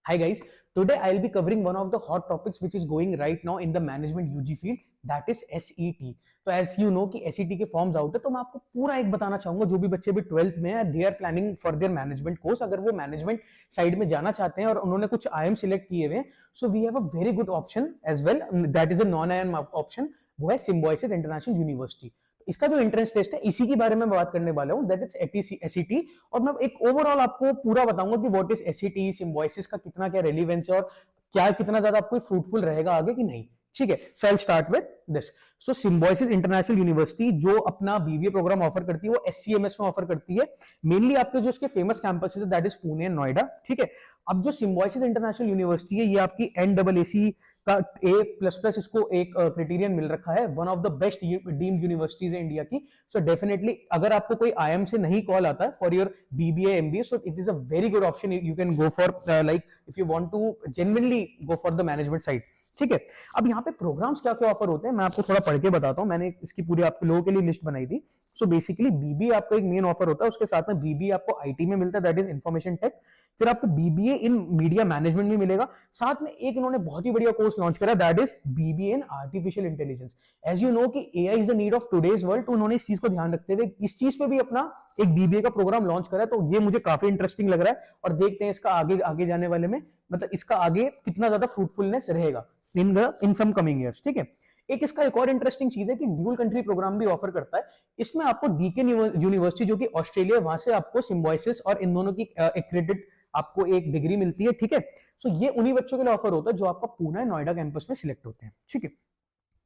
Hi guys, today I'll be covering one of the hot topics which is going right now in the management UG field, that is SET. तो as you know कि SET के forms out है, तो मैं आपको पूरा एक बताना चाहूंगा जो भी बच्चे भी 12th में है, they are planning for their management course, अगर वो मैनेजमेंट साइड में जाना चाहते हैं और उन्होंने कुछ IIM सिलेक्ट किए हुए हैं, so we have a very good option as well, that is a non IIM option, वो है सिम्बायोसिस इंटरनेशनल यूनिवर्सिटी। इसका जो एंट्रेंस टेस्ट है इसी के बारे में बात करने वाला हूं, दैट इज एसईटी। और मैं एक ओवरऑल आपको पूरा बताऊंगा कि व्हाट इज एसईटी, सिम्बायोसिस का कितना क्या रेलिवेंस है और क्या कितना ज्यादा आपको फ्रूटफुल रहेगा आगे कि नहीं। ठीक है, so I start with this. So Symbiosis International University जो अपना बीबीए प्रोग्राम ऑफर करती है वो एससीएमएस में ऑफर करती है। मेनली आपके जो इसके फेमस कैंपसेस है that is Pune and Noida. ठीक है, अब जो सिम्बायोसिस इंटरनेशनल यूनिवर्सिटी है ये आपकी एनडब्ल्यूएसी का A++ इसको एक क्राइटेरियन मिल रखा है, one of the best deemed universities है इंडिया की। सो डेफिनेटली अगर आपको कोई आईएम से नहीं कॉल आता है for your BBA MBA, so it is a very good option, you can go for like if you want to genuinely go for the management side. ठीक है, अब यहाँ पे प्रोग्राम्स क्या क्या ऑफर होते हैं मैं आपको थोड़ा पढ़ के बताता हूँ, मैंने इसकी पूरी आप लोगों के लिए लिस्ट बनाई थी। सो बेसिकली बीबीए आपका एक मेन ऑफर होता है, उसके साथ में बीबीए आपको आईटी में मिलता है, दैट इज इंफॉर्मेशन टेक। फिर आपको बीबीए इन मीडिया मैनेजमेंट में मिलेगा, साथ में एक इन्होंने बहुत ही बढ़िया कोर्स लॉन्च करा, that is BBA in artificial intelligence. As you know कि AI is the need of today's world, तो उन्होंने इस चीज को ध्यान रखते हुए इस चीज पे भी अपना एक बीबीए का प्रोग्राम लॉन्च करा है। तो ये मुझे काफी इंटरेस्टिंग लग रहा है और देखते हैं इसका आगे आगे जाने वाले में, मतलब इसका आगे कितना ज्यादा फ्रूटफुलनेस रहेगा इन सम कमिंग ईयर्स। ठीक है, एक इसका एक और इंटरेस्टिंग चीज है कि ड्यूल कंट्री प्रोग्राम भी ऑफर करता है। इसमें आपको डीकेन यूनिवर्सिटी जो कि ऑस्ट्रेलिया, वहां से आपको सिम्बायोसिस और इन दोनों की एक्रेडिट आपको एक डिग्री मिलती है। ठीक है, सो ये उन्हीं बच्चों के लिए ऑफर होता है जो आपका पुणे नोएडा कैंपस में सिलेक्ट होते हैं। ठीक है,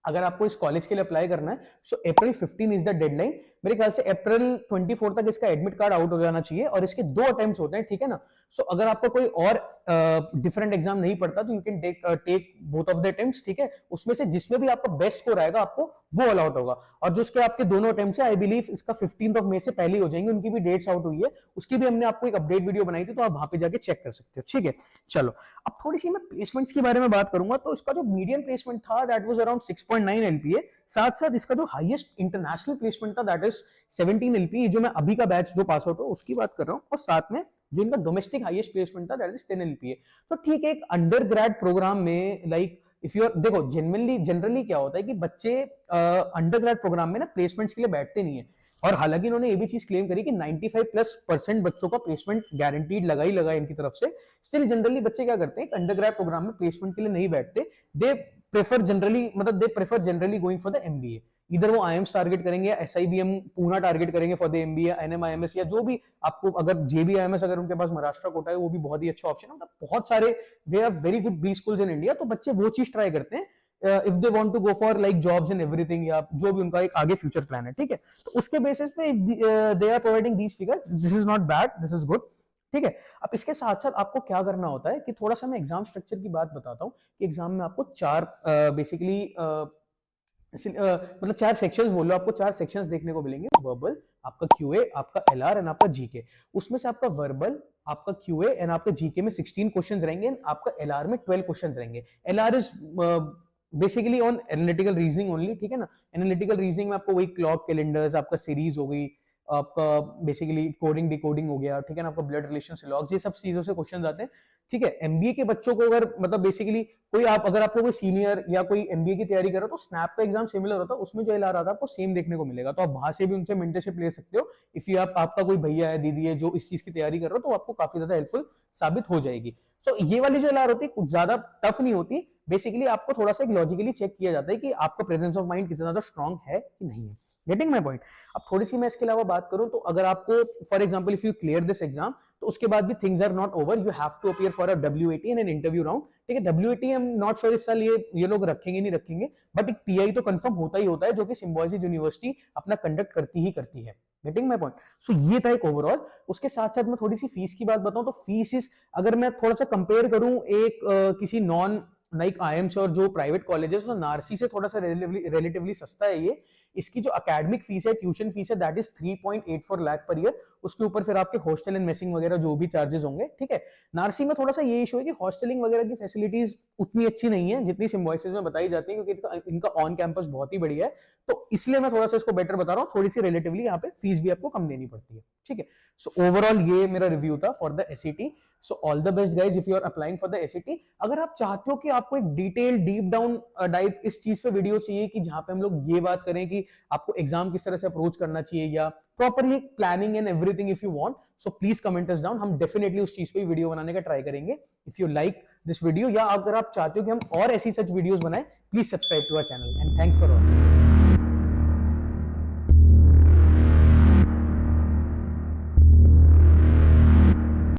अगर आपको इस कॉलेज के लिए अप्लाई करना है सो अप्रैल 15 इज द डेडलाइन। मेरे ख्याल से अप्रैल 24 तक इसका एडमिट कार्ड आउट हो जाना चाहिए और इसके 2 अटेम्प्ट्स होते हैं। ठीक है ना, सो अगर आपका कोई और डिफरेंट एग्जाम नहीं पड़ता तो you can take both of the attempts. ठीक है, उसमें से जिसमें भी आपका बेस्ट स्कोर आएगा आपको वो अलाउट होगा। और जो उसके आपके दोनों अटेम्प्ट्स है आई बिलीव इसका 15 मई से पहले हो जाएंगे, उनकी भी डेट्स आउट हुई है, उसकी भी हमने आपको एक अपडेट वीडियो बनाई थी, तो आप वहां पे जाके चेक कर सकते हो। ठीक है, चलो अब थोड़ी सी मैं प्लेसमेंट्स के बारे में बात करूंगा। तो इसका जो मीडियम प्लेसमेंट था दैट वाज अराउंड 6.9 एलपीए, साथ साथ इसका जो हाईएस्ट इंटरनेशनल प्लेसमेंट था दैट इज 17 एलपीए, जो मैं अभी का बैच जो पास आउट हो उसकी बात कर रहा हूं, और साथ में जो इनका डोमेस्टिक हाईएस्ट प्लेसमेंट था दैट इज 10 एलपीए। तो ठीक है, एक अंडर ग्रेड प्रोग्राम में लाइक इफ यू आर, देखो जनरली क्या होता है कि बच्चे अंडर ग्रेड प्रोग्राम में ना प्लेसमेंट्स के लिए बैठते नहीं है, और हालांकि इन्होंने ये भी चीज क्लेम करी कि 95+% बच्चों का प्लेसमेंट गारंटीड लगा ही लगा इनकी तरफ से। स्टिल जनरली बच्चे क्या करते हैं, अंडर ग्रेड प्रोग्राम में प्लेसमेंट के लिए नहीं बैठते, they prefer generally going for the MBA. इधर वो आईएम्स टारगेट करेंगे या एसआईबीएम पूना टारगेट करेंगे फॉर द एमबीए, एनएमआईएमएस या जो भी आपको, अगर जेबीआईएमएस अगर उनके पास महाराष्ट्र कोटा है वो भी बहुत ही अच्छा ऑप्शन है। मतलब बहुत सारे they are very good B schools in India, तो बच्चे वो चीज ट्राई करते हैं if they want to go for like jobs and everything, या जो भी उनका एक आगे फ्यूचर प्लान है। ठीक है, तो उसके बेसिस पे they are providing these figures, this is not bad, this is good. ठीक है, अब इसके साथ साथ आपको क्या करना होता है कि थोड़ा सा मैं एग्जाम स्ट्रक्चर की बात बताता हूं कि एग्जाम में आपको चार बेसिकली मतलब 4 सेक्शंस बोल लो, आपको 4 सेक्शंस देखने को मिलेंगे, वर्बल, आपका क्यूए, आपका एलआर एंड आपका जीके। उसमें से आपका वर्बल, आपका क्यूए एंड आपका जीके में 16 क्वेश्चंस रहेंगे एंड आपका एलआर में 12 क्वेश्चंस रहेंगे। LR is basically on analytical reasoning only. ठीक है ना, एनालिटिकल रीजनिंग में आपको वही क्लॉक कैलेंडर्स, आपका सीरीज हो गई, आपका बेसिकली कोडिंग डिकोडिंग हो गया। ठीक है ना, आपका ब्लड रिलेशन से लॉग्स, ये सब चीजों से क्वेश्चन आते हैं। ठीक है, एमबीए के बच्चों को अगर मतलब बेसिकली कोई आप, अगर आपको कोई सीनियर या कोई एमबीए की तैयारी कर रहा हो तो स्नैप का एग्जाम सिमिलर होता है, उसमें जो एलआर आता है आपको सेम देखने को मिलेगा, तो आप वहां से भी उनसे मेंटरशिप ले सकते हो। इफ यू आपका कोई भैया है, दीदी है जो इस चीज की तैयारी कर रहा हो, तो आपको काफी ज्यादा हेल्पफुल साबित हो जाएगी। सो ये वाली जो एलआर होती है कुछ ज्यादा टफ नहीं होती, बेसिकली आपको थोड़ा सा लॉजिकली चेक किया जाता है कि आपका प्रेजेंस ऑफ माइंड कितना ज्यादा स्ट्रांग है कि नहीं है। Getting my point. अब थोड़ी सी मैं इसके अलावा बात करूं तो अगर आपको for example if you clear this exam, तो उसके बाद भी things are not over, you have to appear for a WAT and an interview round. ठीक है, WAT I am not sure इस साल ये लोग रखेंगे नहीं रखेंगे, बट एक पीआई तो कंफर्म होता ही होता है, जो कि सिम्बायोसिस यूनिवर्सिटी अपना कंडक्ट करती ही करती है। Getting my point. सो ये था एक ओवरऑल। उसके साथ साथ मैं थोड़ी सी फीस की बात बताऊं तो फीस इज, अगर मैं थोड़ा सा कंपेयर करूं एक किसी नॉन लाइक आईएम से और जो प्राइवेट कॉलेजेस, तो नारसी से थोड़ा सा रिलेटिवली सस्ता है ये। इसकी जो एकेडमिक फीस है, ट्यूशन फीस है, that is 3.84 lakh per year. उसके ऊपर फिर आपके हॉस्टल एंड मेसिंग वगैरह जो भी चार्जेस होंगे, ठीक है। नारसी में थोड़ा सा ये इशू है कि हॉस्टलिंग वगैरह की फैसिलिटीज उतनी अच्छी नहीं है जितनी सिम्बोसिस में बताई जाती है, क्योंकि इनका ऑन कैंपस बहुत ही बढ़िया है। तो इसलिए मैं थोड़ा सा इसको बेटर बता रहा हूँ, थोड़ी सी रिलेटिवली यहाँ पे फीस भी आपको कम देनी पड़ती है, ठीक है। सो ओवरऑल ये मेरा रिव्यू था for the SET. So all the best guys if you are applying for the SET. अगर आप चाहते हो कि आपको एक डिटेल डीप डाउन डाइव इस चीज पे वीडियो चाहिए कि जहां पे हम लोग ये बात करें कि आपको एग्जाम किस तरह से अप्रोच करना चाहिए या properly planning and everything, if you want so please comment us down, हम डेफिनेटली उस चीज पे वीडियो बनाने का ट्राई करेंगे। If you like this video या अगर आप चाहते हो कि हम और ऐसी सच वीडियोस बनाएं, please subscribe to our channel and thanks for watching.